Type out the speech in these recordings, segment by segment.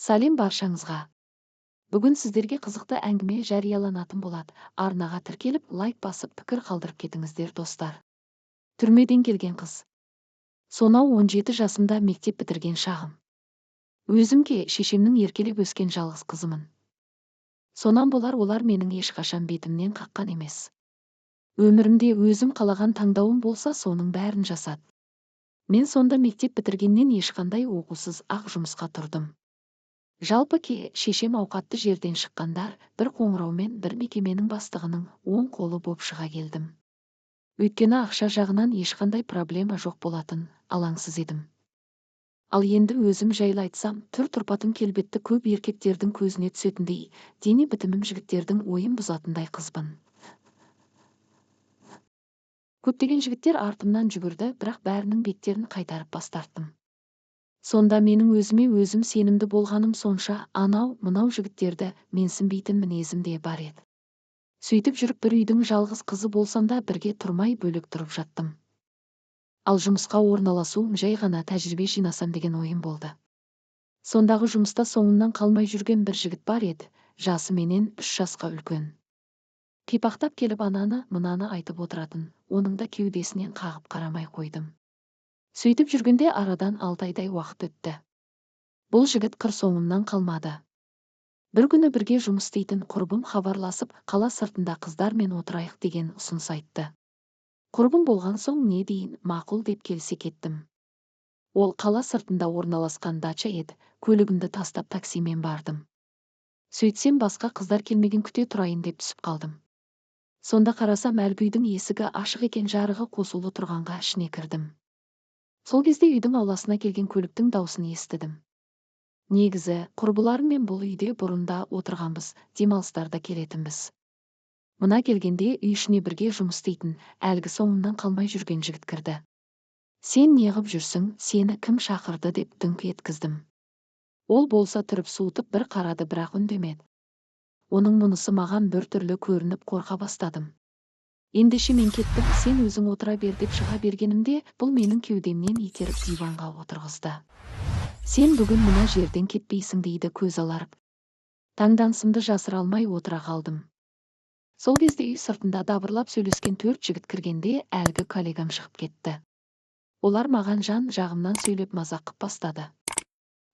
Сәлем баршаңызға. Бүгін сіздерге қызықты әңгіме жарияланатын болады. Арнаға тіркеліп, лайк басып, пікір қалдырып кетіңіздер, достар. Түрмеден келген қыз. Сонау 17 жасымда мектеп бітірген шағым. Өзімге шешемнің еркелеп өскен жалғыз қызымын. Сонан болар олар менің ешқашан бетімнен қаққан емес. Өмірімде өзім қалаған таңдауым болса, соның бәрін жасады. Мен сонда мектеп бітіргеннен ешқандай оқусыз ақ жұмысқа тұрдым. Жалпы шешем ауқатты жерден шыққандар, бір қоңыраумен бір мекеменің бастығының оң қолы боп шыға келдім. Өйткені ақша жағынан ешқандай проблема жоқ болатын, алаңсыз едім. Ал енді өзім жайлы айтсам, түр-тұрпатым келбетті көп еркектердің көзіне түсетіндей, дене бітімім жігіттердің ойын бұзатындай қызбын. Көптеген жігіттер артымнан жүгірді, бірақ бәрінің беттерін қайтарып бас тарттым. Сонда менің өзіме өзім сенімді болғаным сонша, анау-мынау жігіттерді менсінбейтін мінезім де бар еді. Сөйтіп жүріп бір үйдің жалғыз қызы болсам да бірге тұрмай бөлек тұрып жаттым. Ал жұмысқа орналасуым жай ғана тәжірибе жинасам деген ойым болды. Сондағы жұмыста соңымнан қалмай жүрген бір жігіт бар еді, жасы менен 3 жасқа үлкен. Қипақтап келіп ананы-мынаны айтып отыратын, оның да кеудесінен қағып қарамай қойдым. Сөйтіп жүргенде арадан 6 айдай уақыт өтті. Бұл жігіт қыр соңымнан қалмады. Бір күні бірге жұмыс істейтін құрбым хабарласып, қала сыртында қыздармен отырайық деген ұсыныс айтты. Құрбым болған соң не дейін, мақұл деп келісе кеттім. Ол қала сыртында орналасқан дача еді, көлігімді тастап таксимен бардым. Сөйтсем басқа қыздар келмеген күте тұрайын деп түсіп қалдым. Сонда қарасам әлгі үйдің есігі ашық екен, жарығы қосулы тұрғанға ішіне кірдім. Сол кезде үйдің ауласына келген көліктің даусын естідім. Негізі, құрбыларыммен бұл үйде бұрында отырғанбыз, демалыстарда келетінбіз. Мына келгенде үй ішіне бірге жұмыс істейтін, әлгі соңымнан қалмай жүрген жігіт кірді. Сен неғып жүрсің, сені кім шақырды деп дүңк еткіздім. Ол болса түріп суытып бір қарады, бірақ үндемеді. Оның мұнысы маған бір түрлі көрініп қорқа бастадым. Ендеше мен кеттім, сен өзің отыра бер деп шыға бергенімде, бұл менің кеудемнен итеріп диванға отырғызды. Сен бүгін мына жерден кетпейсің дейді көз аларып. Таңданысымды жасыра алмай отыра қалдым. Сол кезде үй сыртында дабырлап сөйлескен 4 жігіт кіргенде әлгі коллегам шығып кетті. Олар маған жан жағымнан сөйлеп мазақ қып бастады.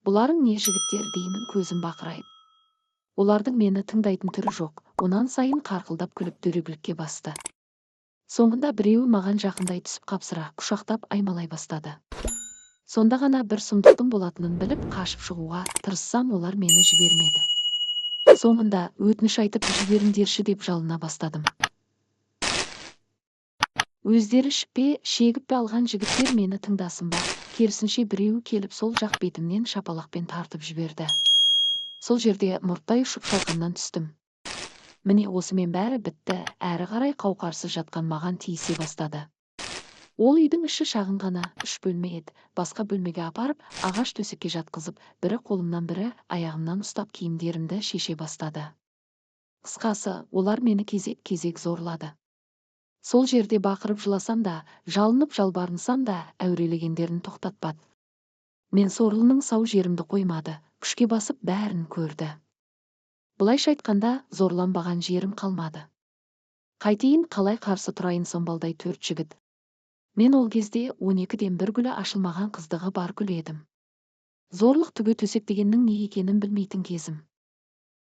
Бұларың не жігіттер деймін көзім бақырайып. Олардың мені тыңдайтын түрі жоқ, онан сайын қарқылдап күліп дөрекілікке басты. Соңында біреуі маған жақындай түсіп қапсыра құшақтап аймалай бастады. Сонда ғана бір сұмдықтың болатынын біліп қашып шығуға тырыссам, олар мені жібермеді. Соңында өтініш айтып жіберіңдерші деп жалына бастадым. Өздері ішіп пе, шегіп пе алған жігіттер мені тыңдасын ба, керісінше біреуі келіп сол жақ бетімнен шапалақпен тартып жіберді. Сол жерде мұрттай ұшып шалқамнан түстім. Міне осымен бәрі бітті, әрі қарай қауқарсыз жатқан маған тиісе бастады. Ол үйдің іші шағын ғана, 3 бөлме еді, басқа бөлмеге апарып, ағаш төсекке жатқызып, бірі қолымнан бірі аяғымнан ұстап киімдерімді шеше бастады. Қысқасы, олар мені кезек-кезек зорлады. Сол жерде бақырып жыласам да, жалынып жалбарынсам да, әурелегендерін тоқтатпады. Мен сорлының сау жерімді қоймады, күшке басып бәрін көрді. Бұлайша айтқанда, зорланбаған жерім қалмады. Қайтейін, қалай қарсы тұрайын сомбалдай 4 жігіт. Мен ол кезде 12-ден бір гүлі ашылмаған қыздығы бар гүл едім. Зорлық түгі төсек дегеннің не екенін білмейтін кезім.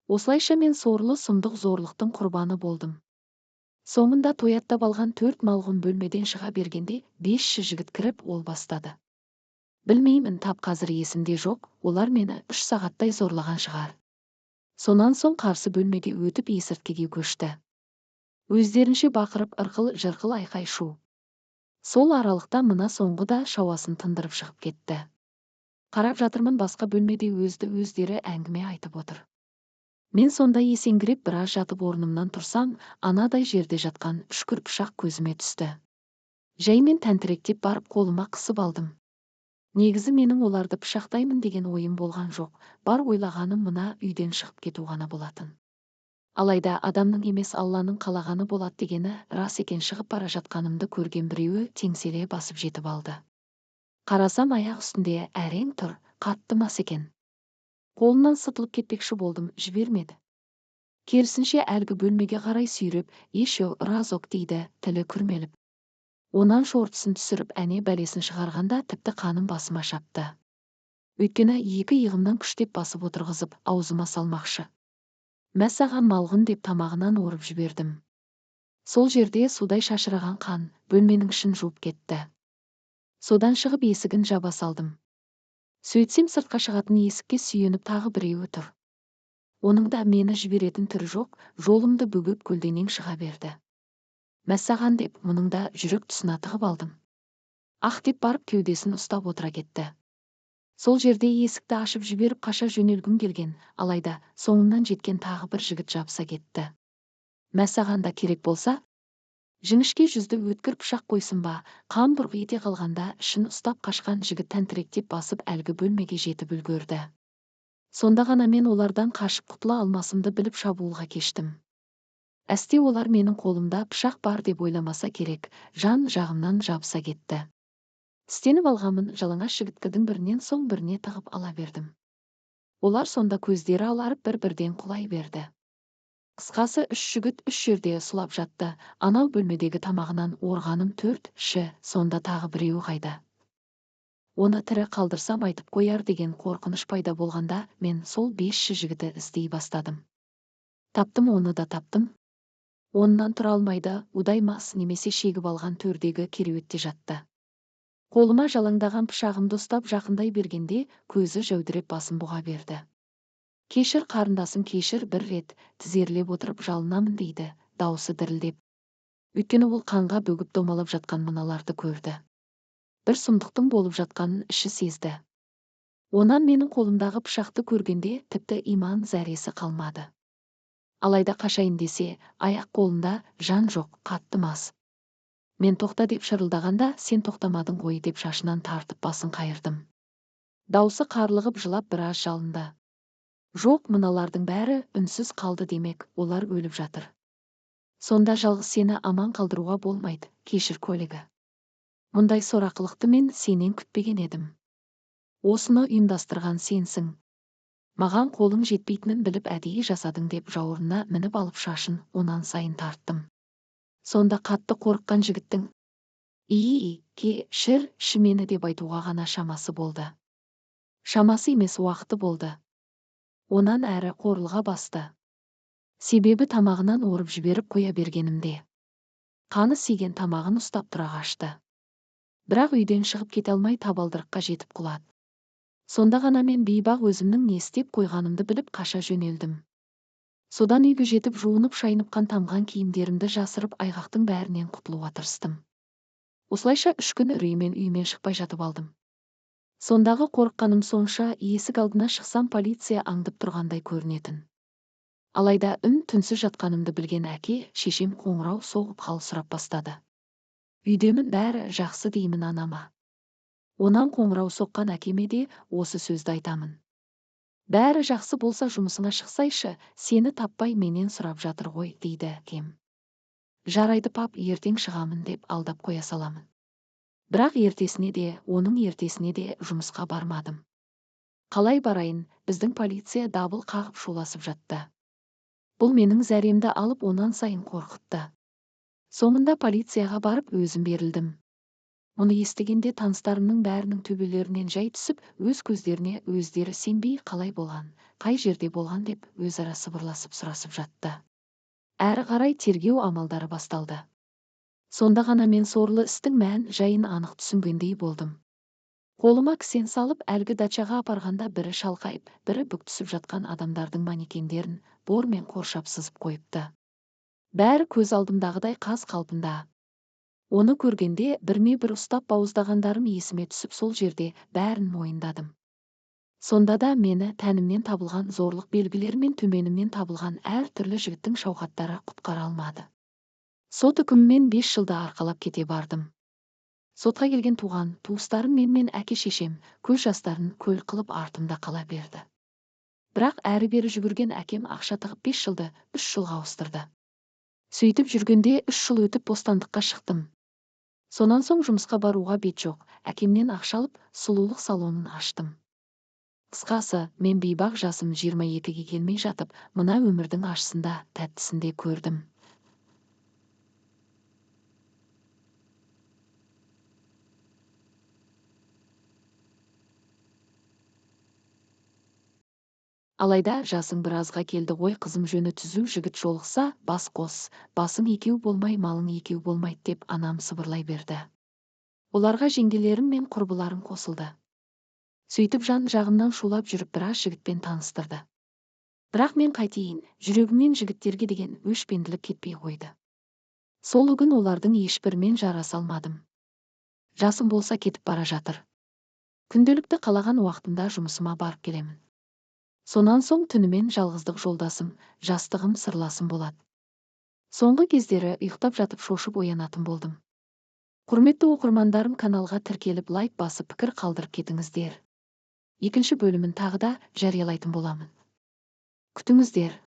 Осылайша мен сорлы сұмдық зорлықтың құрбаны болдым. Соңында тояттап алған 4 малғұн бөлмеден шыға бергенде 500 жігіт кіріп ол бастады. Білмеймін, тап қазір есімде жоқ, олар мені 3 сағаттай зорлаған шығар. Сонан соң қарсы бөлмеге өтіп есірткіге көшті. Өздерінше бақырып ырқыл-жырқыл айқай шу. Сол аралықта мына соңғы да шауасын тындырып шығып кетті. Қарап жатырмын, басқа бөлмеде өздері әңгіме айтып отыр. Мен сонда есеңгіреп біраз жатып орнымнан тұрсам, анадай жерде жатқан 3 күрпішақ көзіме түсті. Жаймен тәнтіректеп барып қолыма қысып алдым. Негізі менің оларды пышақтаймын деген ойым болған жоқ, бар ойлағаным мына үйден шығып кету ғана болатын. Алайда адамның емес Алланың қалағаны болады дегені рас екен. Шығып бара жатқанымды көрген біреуі теңселе басып жетіп алды. Қарасам аяқ үстінде әрең тұр, қатты мас екен. Қолынан сытылып кетпекші болдым, жібермеді. Керісінше әлгі бөлмеге қарай сүйреп, еще разок дейді, тілі күрмеліп. Онан шортысын түсіріп, әне бәлесін шығарғанда тіпті қаным басыма шапты. Өйткені екі иығымнан күштеп басып отырғызып, аузыма салмақшы. Мәссаған малғын деп тамағынан орып жібердім. Сол жерде судай шашыраған қан бөлменің ішін жуып кетті. Содан шығып есігін жаба салдым. Сөйтсем сыртқа шығатын есікке сүйеніп тағы біреуі тұр. Оның да мені жіберетін түрі жоқ, жолымды бөгіп көлденең шыға берді. Мәссаған деп, мұның да жүрек тұсына тығып алдым. Ақ деп барып кеудесін ұстап отыра кетті. Сол жерде есікті ашып жіберіп қаша жөнелгім келген, алайда соңымнан жеткен тағы бір жігіт жабыса кетті. Мәссаған да керек болса, жіңішке жүзді өткір пышақ қойсын ба, қан бұрқ ете қалғанда ішін ұстап қашқан жігіт тәнтіректеп басып әлгі бөлмеге жетіп үлгерді. Сонда ғана мен олардан қашып құтыла алмасымды біліп шабуылға кештім. Әсте олар менің қолымда пышақ бар деп ойламаса керек, жан жағымнан жабыса кетті. Тістеніп алғанмын, жалаңаш жігіттердің бірінен соң біріне тығып ала бердім. Олар сонда көздері аларып бір-бірден құлай берді. Қысқасы, үш жігіт үш жерде сұлап жатты. Анау бөлмедегі тамағынан орғаным 4-ші, сонда тағы біреуі қайда. Оны тірі қалдырсам айтып қояр деген қорқыныш пайда болғанда, мен сол 5-ші жігіті іздей бастадым. Таптым, оны да таптым. Онынан тұра алмайды, удай мас немесе шегіп алған төрдегі кереуетте жатты. Қолыма жалаңдаған пышағымды ұстап жақындай бергенде, көзі жәудіреп басын бұға берді. Кешір қарындасым, кешір, бір рет тізерлеп отырып жалынамын дейді, дауысы дірілдеп. Өйткені ол қанға бөгіп домалап жатқан мыналарды көрді. Бір сұмдықтың болып жатқанын іші сезді. Онан менің қолымдағы пышақты көргенде тіпті иман зәресі қалмады. Алайда қашайын десе, аяқ қолында жан жоқ, қатты мас. Мен тоқта деп шырылдағанда, сен тоқтамадың ғой деп шашынан тартып басын қайырдым. Даусы қарлығып жылап біраз жалынды. Жоқ, мыналардың бәрі үнсіз қалды демек, олар өліп жатыр. Сонда жалғыз сені аман қалдыруға болмайды, кешір көлігі. Мұндай сорақылықты мен сенен күтпеген едім. Осыны ұйымдастырған сенсің. Маған қолың жетпейтінін біліп әдейі жасадың деп жауырына мініп алып шашын онан сайын тарттым. Сонда қатты қорыққан жігіттің кешірші мені деп айтуға ғана шамасы болды. Шамасы емес, уақыты болды. Онан әрі қорылға басты. Себебі тамағынан орып жіберіп қоя бергенімде. Қаны сиген тамағын ұстап тұра қашты. Бірақ үйден шығып кете алмай табалдырыққа жетіп құлады. Сонда ғана мен бейбақ өзімнің не істеп қойғанымды біліп қаша жөнелдім. Содан үйге жетіп жуынып шайынып қан тамған киімдерімді жасырып айғақтың бәрінен құтылуға тырыстым. Осылайша 3 күн үреймен үймен шықпай жатып алдым. Сондағы қорыққаным сонша, есік алдына шықсам полиция аңдып тұрғандай көрінетін. Алайда түнсіз жатқанымды білген әке, шешем қоңырау соғып хал сұрап бастады. Үйдемін, бәрі жақсы деймін анама. Онан қоңырау соққан әкеме де осы сөзді айтамын. Бәрі жақсы болса жұмысыңа шықсайшы, сені таппай менен сұрап жатыр ғой, дейді әкем. Жарайды пап, ертең шығамын деп алдап қоя саламын. Бірақ ертесіне де, оның ертесіне де жұмысқа бармадым. Қалай барайын, біздің полиция дабыл қағып шуласып жатты. Бұл менің зәремді алып онан сайын қорқытты. Соңында полицияға барып өзім берілдім. Мұны естігенде таныстарымның бәрінің төбелерінен жай түсіп, өз көздеріне өздері сенбей қалай болған, қай жерде болған деп өзара сыбырласып сұрасып жатты. Әрі қарай тергеу амалдары басталды. Сонда ғана мен сорлы істің мән жайын анық түсінгендей болдым. Қолыма кісен салып әлгі дачаға апарғанда бірі шалқайып, бірі бүк түсіп жатқан адамдардың манекендерін бормен қоршап сызып қойыпты. Бәрі көз алдымдағыдай қаз қалпында. Оны көргенде бірме-бір ұстап бауыздағандарым есіме түсіп сол жерде бәрін мойындадым. Сонда да мені тәнімнен табылған зорлық белгілері мен төменімнен табылған әр түрлі жігіттің шауқаттары құтқара алмады. Сот үкімімен 5 жылда арқалап кете бардым. Сотқа келген туған туыстарым мен әке-шешем көз жастарын көл қылып артымда қала берді. Бірақ әрі-бері жүгірген әкем ақша тығып 5 жылды 3 жылға ауыстырды. Сөйтіп жүргенде 3 жыл өтіп бостандыққа шықтым. Сонан соң жұмысқа баруға бет жоқ, әкемнен ақша алып сұлулық салонын аштым. Қысқасы, мен бейбақ жасым 22-ге келмей жатып, мына өмірдің ащысында, тәттісінде көрдім. Алайда жасың біразға келді ғой қызым, жөні түзу жігіт жолықса, бас қос, басың екеу болмай, малың екеу болмайды деп анам сыбырлай берді. Оларға жеңгелерім мен құрбыларым қосылды. Сөйтіп жан жағымнан шулап жүріп біраз жігітпен таныстырды. Бірақ мен қайтейін, жүрегімнен жігіттерге деген өшпенділік кетпей қойды. Сол күн олардың ешбірімен жараса алмадым. Жасым болса кетіп бара жатыр. Күнделікті қалаған уақытымда жұмысыма барып келемін. Сонан соң түнімен жалғыздық жолдасым, жастығым сырласым болады. Соңғы кездері ұйықтап жатып шошып оянатын болдым. Құрметті оқырмандарым, каналға тіркеліп лайк басып пікір қалдырып кетіңіздер. Екінші бөлімін тағы да жариялайтын боламын. Күтіңіздер.